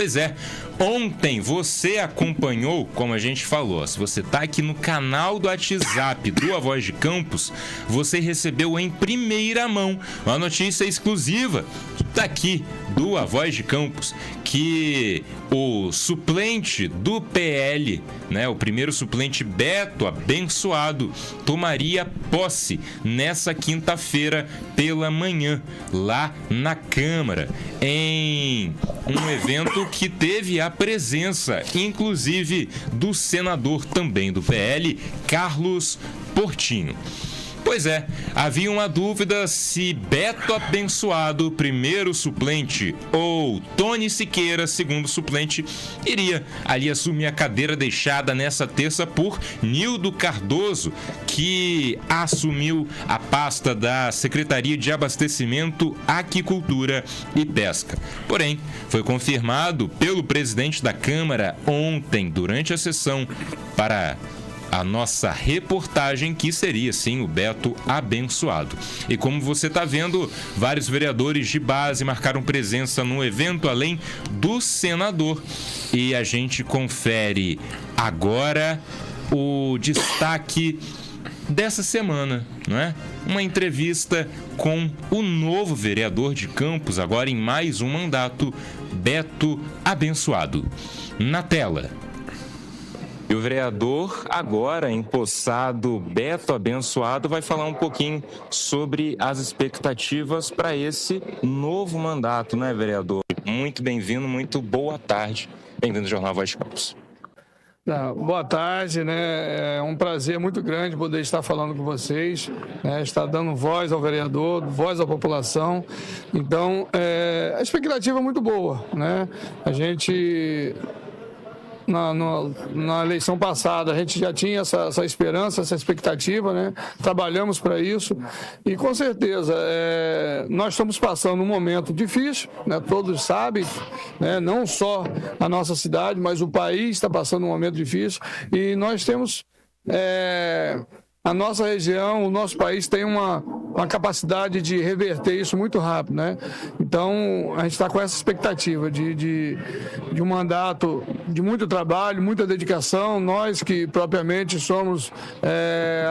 Pois é, ontem você acompanhou, como a gente falou, se você está aqui no canal do WhatsApp do A Voz de Campos, você recebeu em primeira mão uma notícia exclusiva daqui do A Voz de Campos, que o suplente do PL, né, o primeiro suplente Beto Abençoado, tomaria posse nessa quinta-feira pela manhã, lá na Câmara, em um evento que teve a presença, inclusive, do senador também do PL, Carlos Portinho. Pois é, havia uma dúvida se Beto Abençoado, primeiro suplente, ou Tony Siqueira, segundo suplente, iria ali assumir a cadeira deixada nessa terça por Nildo Cardoso, que assumiu a pasta da Secretaria de Abastecimento, Aquicultura e Pesca. Porém, foi confirmado pelo presidente da Câmara ontem, durante a sessão, para a nossa reportagem, que seria sim o Beto Abençoado. E como você está vendo, vários vereadores de base marcaram presença no evento, além do senador. E a gente confere agora o destaque dessa semana, não é? Uma entrevista com o novo vereador de Campos, agora em mais um mandato, Beto Abençoado. Na tela. E o vereador, agora empossado, Beto Abençoado, vai falar um pouquinho sobre as expectativas para esse novo mandato, né, vereador? Muito bem-vindo, muito boa tarde. Bem-vindo ao Jornal Voz de Campos. Boa tarde, né? É um prazer muito grande poder estar falando com vocês, né? Estar dando voz ao vereador, voz à população. Então, a expectativa é muito boa, né? A gente... Na eleição passada a gente já tinha essa esperança, essa expectativa, né? Trabalhamos para isso e com certeza nós estamos passando um momento difícil, né? Todos sabem, né? Não só a nossa cidade, mas o país está passando um momento difícil e nós temos a nossa região, o nosso país tem uma capacidade de reverter isso muito rápido, né? Então, a gente está com essa expectativa de um mandato de muito trabalho, muita dedicação. Nós que propriamente somos,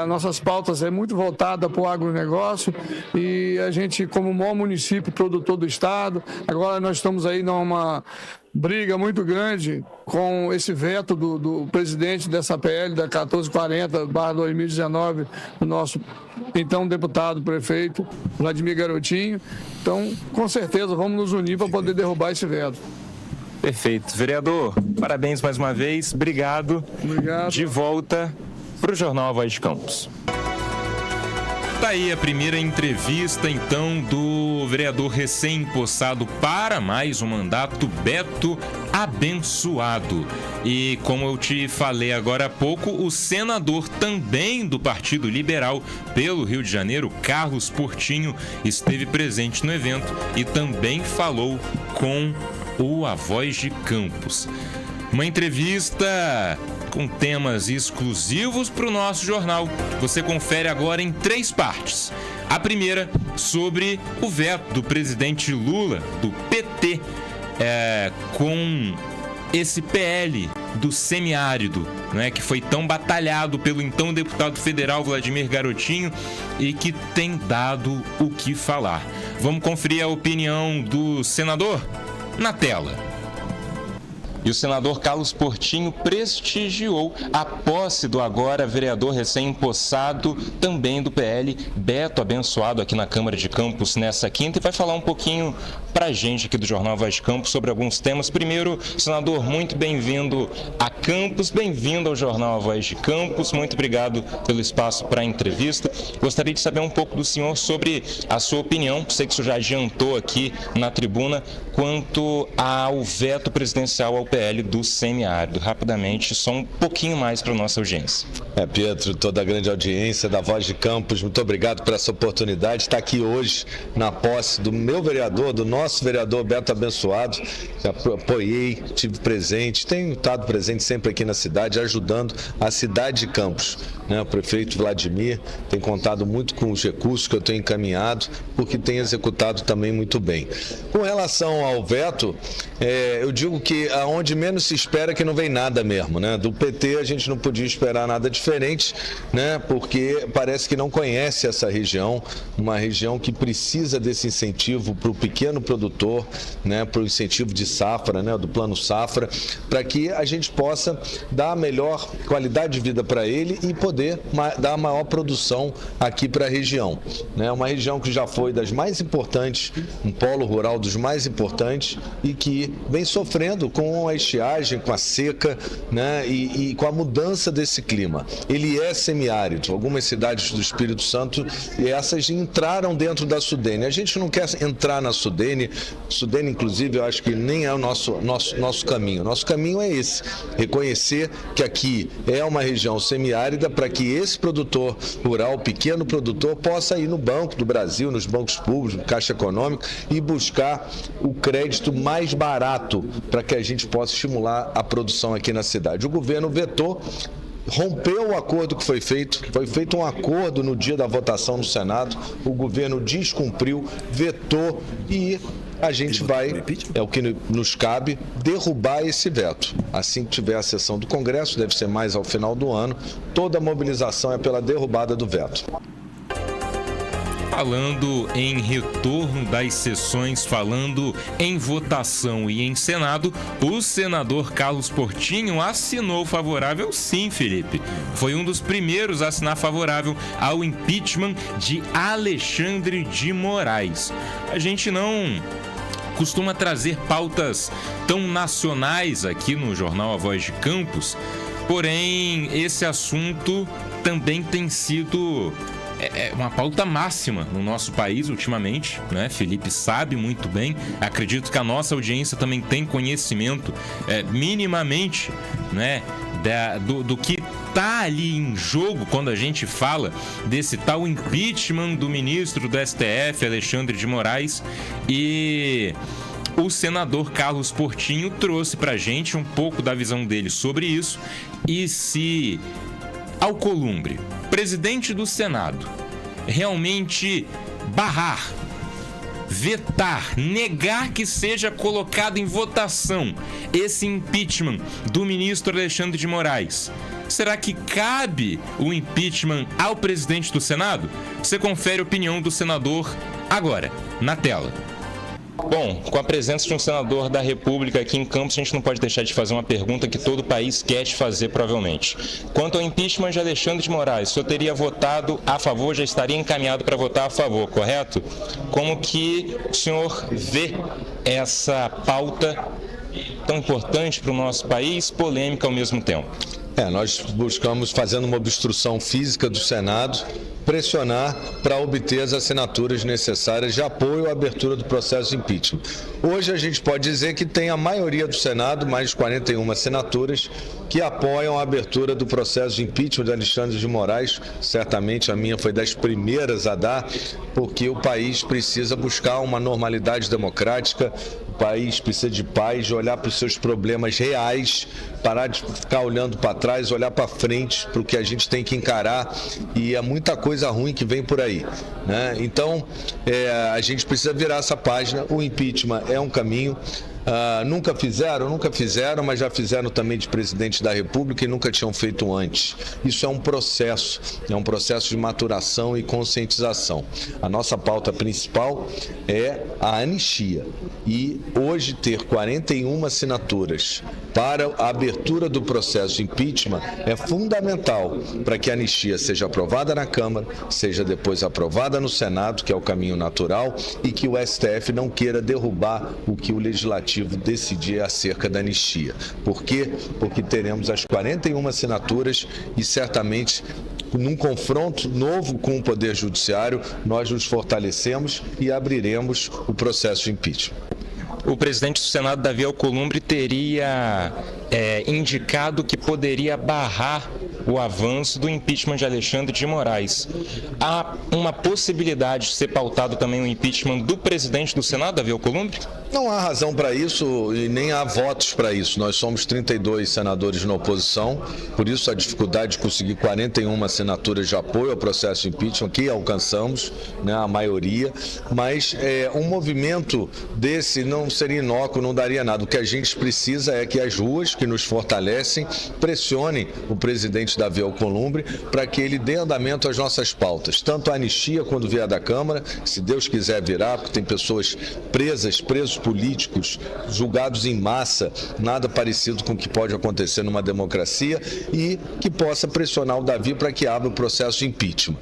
as nossas pautas é muito voltada para o agronegócio e a gente, como o maior município produtor do estado, agora nós estamos aí numa briga muito grande com esse veto do presidente dessa PL, da 1440/2019, do nosso então deputado prefeito Vladimir Garotinho. Então, com certeza, vamos nos unir para poder derrubar esse veto. Perfeito. Vereador, parabéns mais uma vez. Obrigado. Obrigado. De volta para o Jornal A Voz de Campos. Tá aí a primeira entrevista, então, do vereador recém-empossado para mais um mandato, Beto Abençoado. E como eu te falei agora há pouco, o senador também do Partido Liberal pelo Rio de Janeiro, Carlos Portinho, esteve presente no evento e também falou com o A Voz de Campos. Uma entrevista com temas exclusivos para o nosso jornal. Você confere agora em 3 partes. A primeira sobre o veto do presidente Lula, do PT, com esse PL do semiárido, né, que foi tão batalhado pelo então deputado federal Vladimir Garotinho e que tem dado o que falar. Vamos conferir a opinião do senador? Na tela. E o senador Carlos Portinho prestigiou a posse do agora vereador recém-empossado, também do PL, Beto Abençoado, aqui na Câmara de Campos nessa quinta, e vai falar um pouquinho para a gente aqui do Jornal Voz de Campos sobre alguns temas. Primeiro, senador, muito bem-vindo a Campos, bem-vindo ao Jornal A Voz de Campos, muito obrigado pelo espaço para a entrevista. Gostaria de saber um pouco do senhor sobre a sua opinião, sei que o senhor já adiantou aqui na tribuna, quanto ao veto presidencial ao PL do semiárido. Rapidamente, só um pouquinho mais para a nossa audiência. Pietro, toda a grande audiência da Voz de Campos, muito obrigado por essa oportunidade de estar aqui hoje na posse do meu vereador, do nosso nosso vereador Beto Abençoado, apoiei, tive presente, tenho estado presente sempre aqui na cidade, ajudando a cidade de Campos. O prefeito Vladimir tem contado muito com os recursos que eu tenho encaminhado, porque tem executado também muito bem. Com relação ao veto, eu digo que aonde menos se espera que não vem nada mesmo, Do PT a gente não podia esperar nada diferente, porque parece que não conhece essa região, uma região que precisa desse incentivo para o pequeno produtor, para o incentivo de safra, do plano safra, para que a gente possa dar a melhor qualidade de vida para ele e poder dar a maior produção aqui para a região. Uma região que já foi das mais importantes, um polo rural dos mais importantes e que vem sofrendo com a estiagem, com a seca, e com a mudança desse clima. Ele é semiárido. Algumas cidades do Espírito Santo, essas entraram dentro da Sudene. A gente não quer entrar na Sudene. Sudene, inclusive, eu acho que nem é o nosso caminho. Nosso caminho é esse, reconhecer que aqui é uma região semiárida para que esse produtor rural, pequeno produtor, possa ir no Banco do Brasil, nos bancos públicos, no Caixa Econômica e buscar o crédito mais barato para que a gente possa estimular a produção aqui na cidade. O governo vetou, rompeu o acordo que foi feito um acordo no dia da votação no Senado, o governo descumpriu, vetou e a gente vai, é o que nos cabe, derrubar esse veto. Assim que tiver a sessão do Congresso, deve ser mais ao final do ano, toda a mobilização é pela derrubada do veto. Falando em retorno das sessões, falando em votação e em Senado, o senador Carlos Portinho assinou favorável sim, Felipe. Foi um dos primeiros a assinar favorável ao impeachment de Alexandre de Moraes. A gente não costuma trazer pautas tão nacionais aqui no jornal A Voz de Campos, porém esse assunto também tem sido uma pauta máxima no nosso país ultimamente, Felipe sabe muito bem, acredito que a nossa audiência também tem conhecimento minimamente, do que está ali em jogo quando a gente fala desse tal impeachment do ministro do STF, Alexandre de Moraes, e o senador Carlos Portinho trouxe pra gente um pouco da visão dele sobre isso. E se Alcolumbre, presidente do Senado, realmente barrar, vetar, negar que seja colocado em votação esse impeachment do ministro Alexandre de Moraes, será que cabe o impeachment ao presidente do Senado? Você confere a opinião do senador agora, na tela. Bom, com a presença de um senador da República aqui em Campos, a gente não pode deixar de fazer uma pergunta que todo o país quer te fazer, provavelmente. Quanto ao impeachment de Alexandre de Moraes, o senhor teria votado a favor, já estaria encaminhado para votar a favor, correto? Como que o senhor vê essa pauta tão importante para o nosso país, polêmica ao mesmo tempo? Nós buscamos, fazendo uma obstrução física do Senado, pressionar para obter as assinaturas necessárias de apoio à abertura do processo de impeachment. Hoje a gente pode dizer que tem a maioria do Senado, mais de 41 assinaturas, que apoiam a abertura do processo de impeachment de Alexandre de Moraes. Certamente a minha foi das primeiras a dar, porque o país precisa buscar uma normalidade democrática, o país precisa de paz, de olhar para os seus problemas reais, parar de ficar olhando para trás, olhar para frente, para o que a gente tem que encarar, e é muita coisa ruim que vem por aí, Então, a gente precisa virar essa página. O impeachment é um caminho. Nunca fizeram, mas já fizeram também de presidente da República e nunca tinham feito antes. Isso é um processo de maturação e conscientização. A nossa pauta principal é a anistia. E hoje ter 41 assinaturas para a abertura do processo de impeachment é fundamental para que a anistia seja aprovada na Câmara, seja depois aprovada no Senado, que é o caminho natural, e que o STF não queira derrubar o que o Legislativo decidir acerca da anistia. Por quê? Porque teremos as 41 assinaturas e certamente num confronto novo com o Poder Judiciário, nós nos fortalecemos e abriremos o processo de impeachment. O presidente do Senado, Davi Alcolumbre, teria indicado que poderia barrar o avanço do impeachment de Alexandre de Moraes. Há uma possibilidade de ser pautado também o impeachment do presidente do Senado, Davi Alcolumbre? Não há razão para isso e nem há votos para isso. Nós somos 32 senadores na oposição, por isso a dificuldade de conseguir 41 assinaturas de apoio ao processo de impeachment, que alcançamos, né, a maioria, mas um movimento desse não seria inócuo, não daria nada. O que a gente precisa é que as ruas que nos fortalecem pressionem o presidente Davi Alcolumbre para que ele dê andamento às nossas pautas, tanto a anistia quando vier da Câmara, se Deus quiser virar, porque tem pessoas presos políticos, julgados em massa, nada parecido com o que pode acontecer numa democracia, e que possa pressionar o Davi para que abra o processo de impeachment.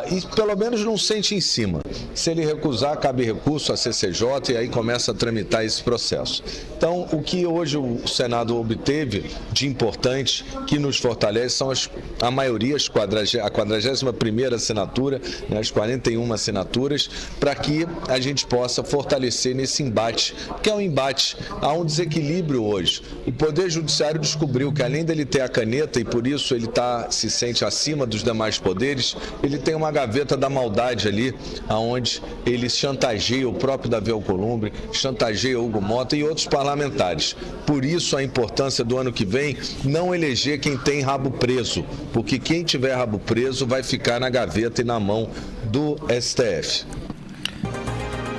E pelo menos não sente em cima. Se ele recusar, cabe recurso à CCJ e aí começa a tramitar esse processo. Então, o que hoje o Senado obteve de importante, que nos fortalece, são a maioria, a 41ª assinatura, né, as 41 assinaturas, para que a gente possa fortalecer nesse embate, que é um embate, há um desequilíbrio hoje. O Poder Judiciário descobriu que, além dele ter a caneta, e por isso ele se sente acima dos demais poderes, ele tem uma gaveta da maldade ali, onde ele chantageia o próprio Davi Alcolumbre, chantageia Hugo Mota e outros parlamentares. Por isso a importância do ano que vem não eleger quem tem rabo preso, porque quem tiver rabo preso vai ficar na gaveta e na mão do STF.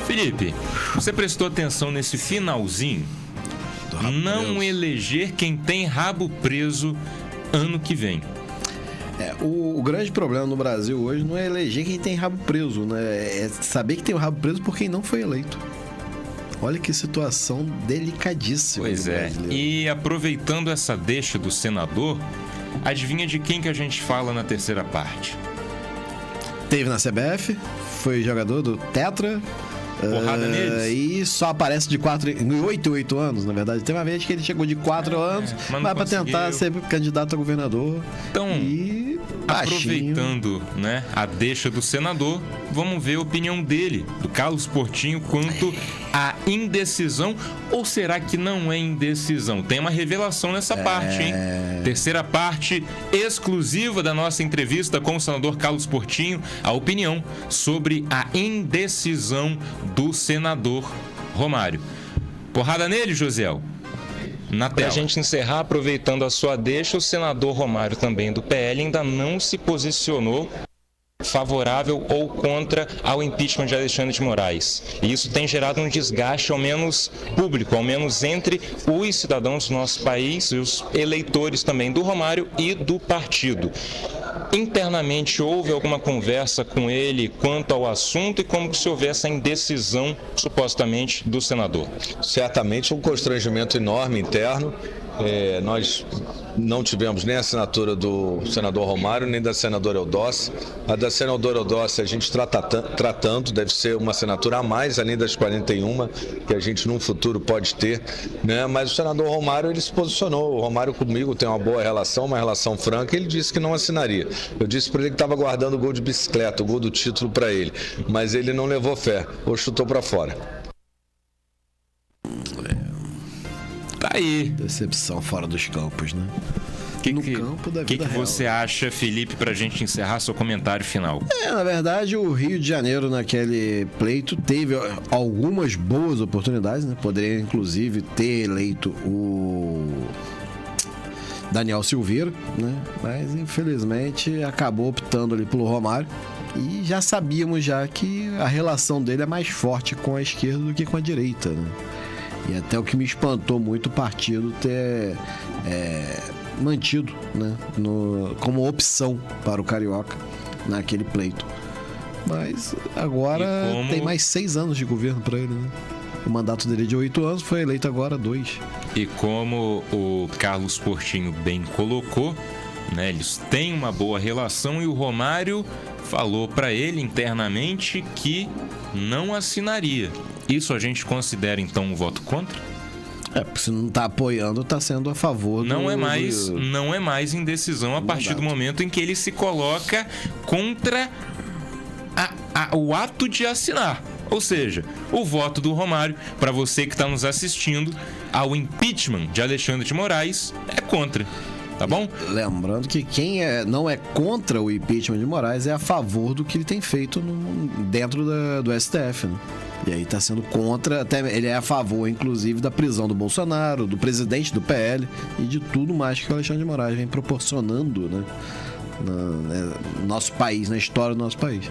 Felipe, você prestou atenção nesse finalzinho? Não eleger quem tem rabo preso ano que vem. O grande problema no Brasil hoje não é eleger quem tem rabo preso, né? É saber que tem o rabo preso por quem não foi eleito. Olha que situação delicadíssima. Pois é. E aproveitando essa deixa do senador, adivinha de quem que a gente fala na terceira parte? Teve na CBF, foi jogador do Tetra. Porrada neles. E só aparece de 8 anos, na verdade. Tem uma vez que ele chegou de 4 anos, vai para tentar ser candidato a governador. Então, aproveitando, né, a deixa do senador, vamos ver a opinião dele, do Carlos Portinho, quanto à indecisão. Ou será que não é indecisão? Tem uma revelação nessa parte, hein? Terceira parte exclusiva da nossa entrevista com o senador Carlos Portinho, a opinião sobre a indecisão do senador Romário. Porrada nele, Josiel. Na tela. Para a gente encerrar, aproveitando a sua deixa, o senador Romário, também do PL, ainda não se posicionou favorável ou contra ao impeachment de Alexandre de Moraes. E isso tem gerado um desgaste, ao menos público, ao menos entre os cidadãos do nosso país e os eleitores também do Romário e do partido. Internamente, houve alguma conversa com ele quanto ao assunto e como que se houve essa indecisão, supostamente, do senador? Certamente um constrangimento enorme interno. Nós não tivemos nem a assinatura do senador Romário, nem da senadora Eudócia. A da senadora Eudócia a gente tratando, deve ser uma assinatura a mais, além das 41, que a gente num futuro pode ter, né? Mas o senador Romário, ele se posicionou. O Romário comigo tem uma boa relação, uma relação franca, e ele disse que não assinaria. Eu disse para ele que estava guardando o gol de bicicleta, o gol do título para ele, mas ele não levou fé, ou chutou para fora. Tá aí. Decepção fora dos campos, né? No campo da vida que real. Você acha, Felipe, pra gente encerrar seu comentário final? Na verdade, o Rio de Janeiro, naquele pleito, teve algumas boas oportunidades, né? Poderia, inclusive, ter eleito o Daniel Silveira, né? Mas, infelizmente, acabou optando ali pelo Romário. E já sabíamos que a relação dele é mais forte com a esquerda do que com a direita, né? E até o que me espantou muito o partido ter mantido, né, como opção para o Carioca naquele pleito. Mas agora tem mais 6 anos de governo para ele, né? O mandato dele é de 8 anos, foi eleito agora 2. E como o Carlos Portinho bem colocou, né, eles têm uma boa relação e o Romário falou para ele internamente que não assinaria. Isso a gente considera então um voto contra? Porque se não está apoiando, está sendo a favor não é mais indecisão a partir do momento em que ele se coloca contra o ato de assinar. Ou seja, o voto do Romário, para você que está nos assistindo, ao impeachment de Alexandre de Moraes, é contra. tá bom? Lembrando que quem não é contra o impeachment de Moraes é a favor do que ele tem feito dentro do STF, né? E aí tá sendo contra, até ele é a favor, inclusive, da prisão do Bolsonaro, do presidente do PL e de tudo mais que o Alexandre de Moraes vem proporcionando, né, no nosso país, na história do nosso país.